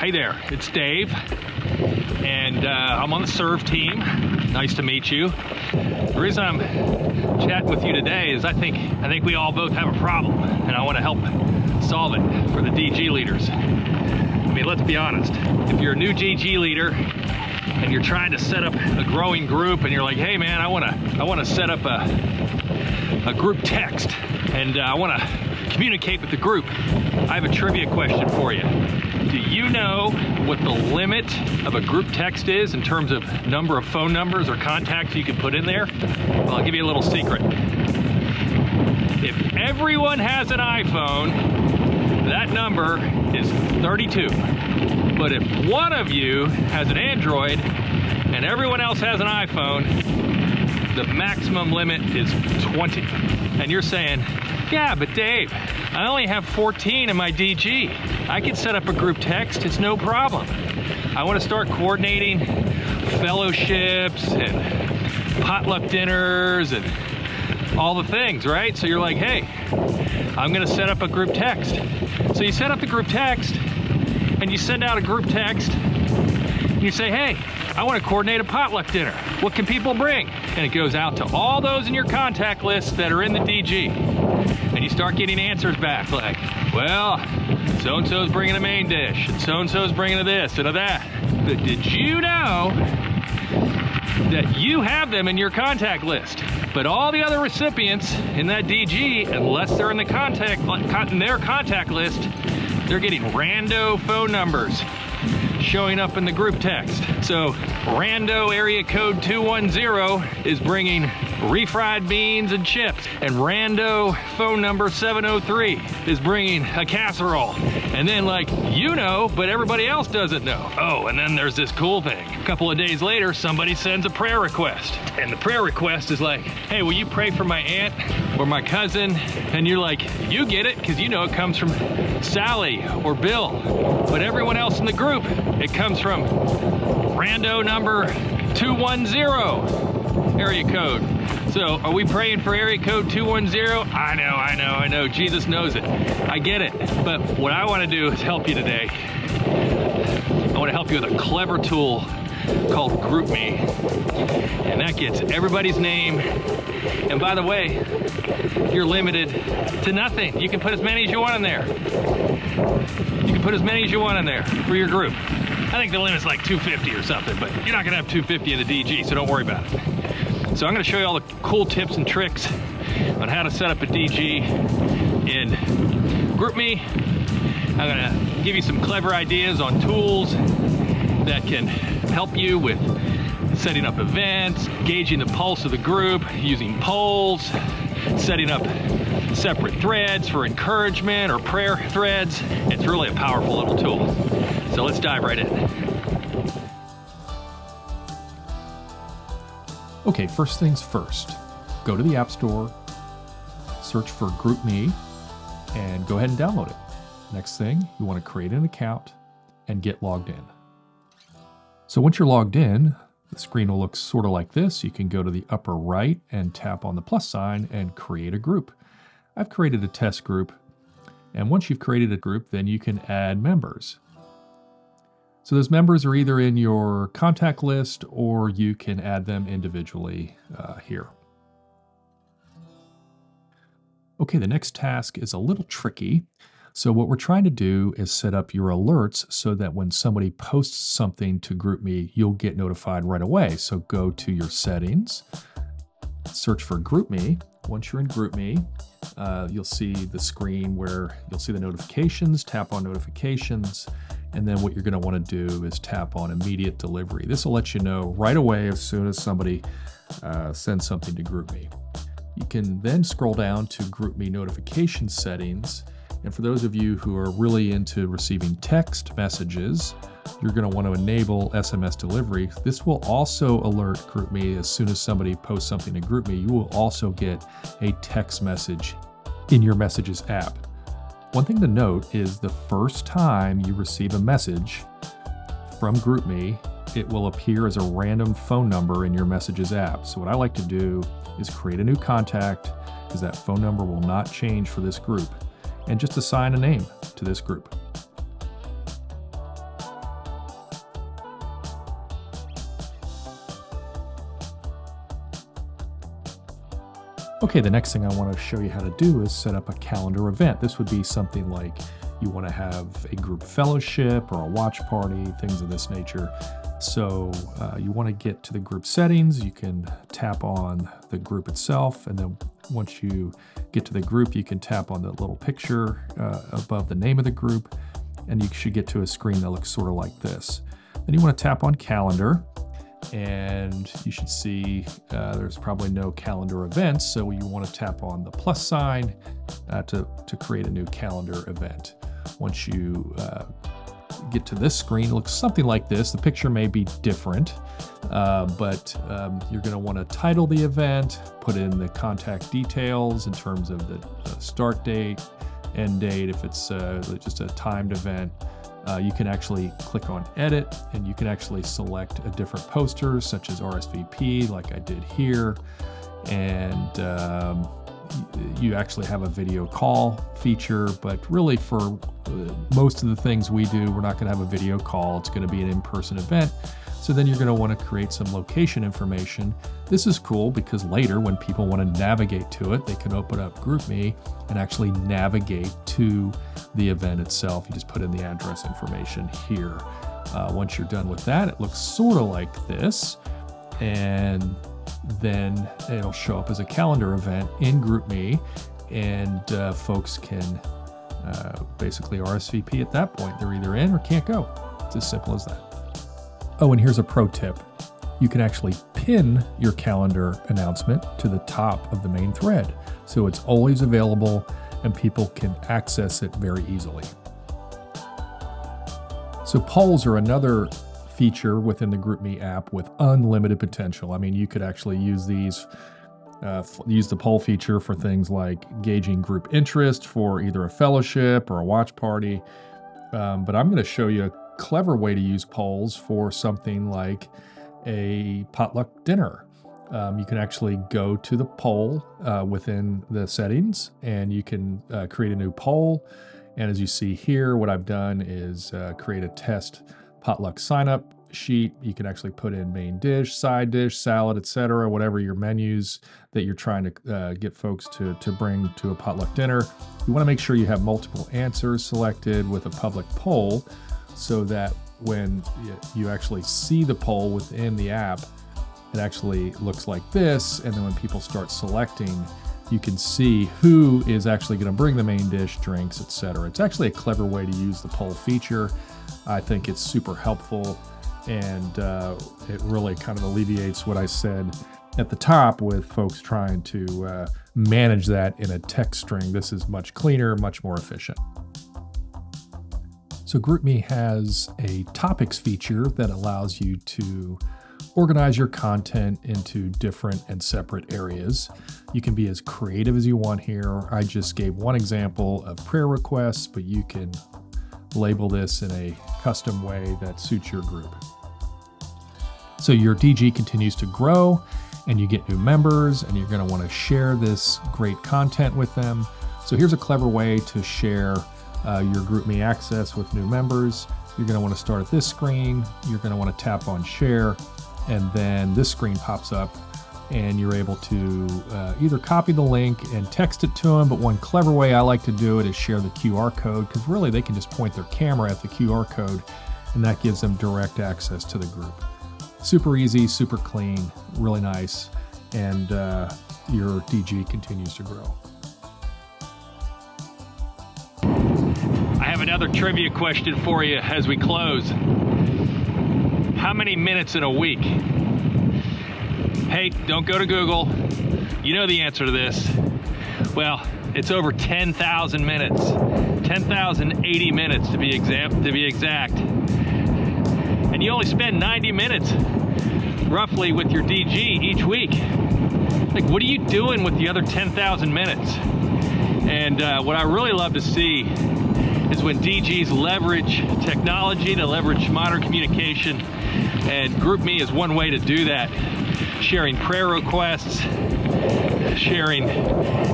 Hey there, it's Dave, and I'm on the serve team. Nice to meet you. The reason I'm chatting with you today is I think we all both have a problem, and I want to help solve it for the DG leaders. I mean, let's be honest. If you're a new DG leader and you're trying to set up a growing group, and you're like, hey man, I want to set up a group text, and I want to communicate with the group. I have a trivia question for you. Do you know what the limit of a group text is in terms of number of phone numbers or contacts you can put in there? Well, I'll give you a little secret. If everyone has an iPhone, that number is 32. But if one of you has an Android and everyone else has an iPhone, the maximum limit is 20. And you're saying, yeah, but Dave, I only have 14 in my DG. I can set up a group text, it's no problem. I want to start coordinating fellowships and potluck dinners and all the things, right? So you're like, hey, I'm gonna set up a group text. So you set up the group text and you send out a group text and you say, hey, I want to coordinate a potluck dinner. What can people bring? And it goes out to all those in your contact list that are in the DG. And you start getting answers back like, well, so-and-so's bringing a main dish, and so-and-so's bringing a this and a that. But did you know that you have them in your contact list? But all the other recipients in that DG, unless they're in their contact list, they're getting rando phone numbers showing up in the group text. So rando area code 210 is bringing refried beans and chips, and rando phone number 703 is bringing a casserole. And then, like, you know, but everybody else doesn't know. Oh, and then there's this cool thing. A couple of days later, somebody sends a prayer request, and the prayer request is like, hey, will you pray for my aunt or my cousin? And you're like, you get it, because you know it comes from Sally or Bill. But everyone else in the group, it comes from rando number 210 area code. So are we praying for area code 210? I know. Jesus knows it. I get it. But what I want to do is help you today. I want to help you with a clever tool called GroupMe. And that gets everybody's name. And by the way, you're limited to nothing. You can put as many as you want in there. You can put as many as you want in there for your group. I think the limit's like 250 or something, but you're not gonna have 250 in the DG, so don't worry about it. So I'm gonna show you all the cool tips and tricks on how to set up a DG in GroupMe. I'm gonna give you some clever ideas on tools that can help you with setting up events, gauging the pulse of the group, using polls, setting up separate threads for encouragement or prayer threads. It's really a powerful little tool. So let's dive right in. Okay, first things first. Go to the App Store, search for GroupMe, and go ahead and download it. Next thing, you want to create an account and get logged in. So once you're logged in, the screen will look sort of like this. You can go to the upper right and tap on the plus sign and create a group. I've created a test group, and once you've created a group, then you can add members. So those members are either in your contact list or you can add them individually here. Okay, the next task is a little tricky. So what we're trying to do is set up your alerts so that when somebody posts something to GroupMe, you'll get notified right away. So go to your settings, search for GroupMe. Once you're in GroupMe, you'll see the screen where you'll see the notifications, tap on notifications, and then what you're going to want to do is tap on immediate delivery. This will let you know right away as soon as somebody sends something to GroupMe. You can then scroll down to GroupMe notification settings. And for those of you who are really into receiving text messages, you're going to want to enable SMS delivery. This will also alert GroupMe as soon as somebody posts something to GroupMe. You will also get a text message in your Messages app. One thing to note is the first time you receive a message from GroupMe, it will appear as a random phone number in your Messages app. So what I like to do is create a new contact, because that phone number will not change for this group, and just assign a name to this group. Okay, the next thing I want to show you how to do is set up a calendar event. This would be something like you want to have a group fellowship or a watch party, things of this nature. So you want to get to the group settings. You can tap on the group itself, and then once you get to the group, you can tap on the little picture above the name of the group, and you should get to a screen that looks sort of like this. Then you want to tap on calendar, and you should see there's probably no calendar events, so you want to tap on the plus sign to create a new calendar event. Once you get to this screen, it looks something like this. The picture may be different, but you're going to want to title the event, put in the contact details in terms of the start date, end date, if it's just a timed event. You can actually click on edit, and you can actually select a different poster such as RSVP like I did here, and you actually have a video call feature, but really for most of the things we do, we're not going to have a video call. It's going to be an in-person event. So then you're going to want to create some location information. This is cool because later when people want to navigate to it, they can open up GroupMe and actually navigate to the event itself. You just put in the address information here. Once you're done with that, it looks sort of like this, and then it'll show up as a calendar event in GroupMe, and folks can basically RSVP at that point. They're either in or can't go. It's as simple as that. Oh, and here's a pro tip. You can actually pin your calendar announcement to the top of the main thread, so it's always available and people can access it very easily. So polls are another feature within the GroupMe app with unlimited potential. I mean, you could actually use these, use the poll feature for things like gauging group interest for either a fellowship or a watch party. But I'm going to show you a clever way to use polls for something like a potluck dinner. You can actually go to the poll within the settings, and you can create a new poll. And as you see here, what I've done is create a test potluck sign-up sheet. You can actually put in main dish, side dish, salad, etc., whatever your menus that you're trying to get folks to bring to a potluck dinner. You want to make sure you have multiple answers selected with a public poll, so that when you actually see the poll within the app, it actually looks like this, and then when people start selecting, you can see who is actually going to bring the main dish, drinks, etc. It's actually a clever way to use the poll feature. I think it's super helpful, and it really kind of alleviates what I said at the top with folks trying to manage that in a text string. This is much cleaner, much more efficient. So GroupMe has a topics feature that allows you to organize your content into different and separate areas. You can be as creative as you want here. I just gave one example of prayer requests, but you can label this in a custom way that suits your group. So your DG continues to grow, and you get new members, and you're going to want to share this great content with them. So here's a clever way to share your GroupMe access with new members. You're going to want to start at this screen. You're going to want to tap on share, and then this screen pops up, and you're able to either copy the link and text it to them, but one clever way I like to do it is share the QR code, because really they can just point their camera at the QR code, and that gives them direct access to the group. Super easy, super clean, really nice, and your DG continues to grow. I have another trivia question for you as we close. How many minutes in a week? Hey, don't go to Google. You know the answer to this. Well, it's over 10,000 minutes. 10,080 minutes to be exact. And you only spend 90 minutes roughly with your DG each week. Like, what are you doing with the other 10,000 minutes? And what I really love to see is when DGs leverage technology to leverage modern communication, and GroupMe is one way to do that. Sharing prayer requests, sharing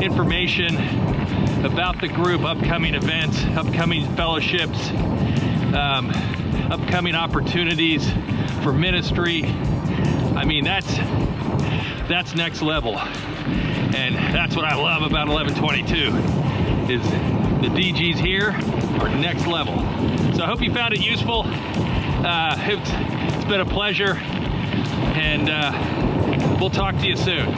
information about the group, upcoming events, upcoming fellowships, upcoming opportunities for ministry. I mean, that's next level. And that's what I love about 1122, is the DGs here are next level. So I hope you found it useful. It's been a pleasure, and we'll talk to you soon.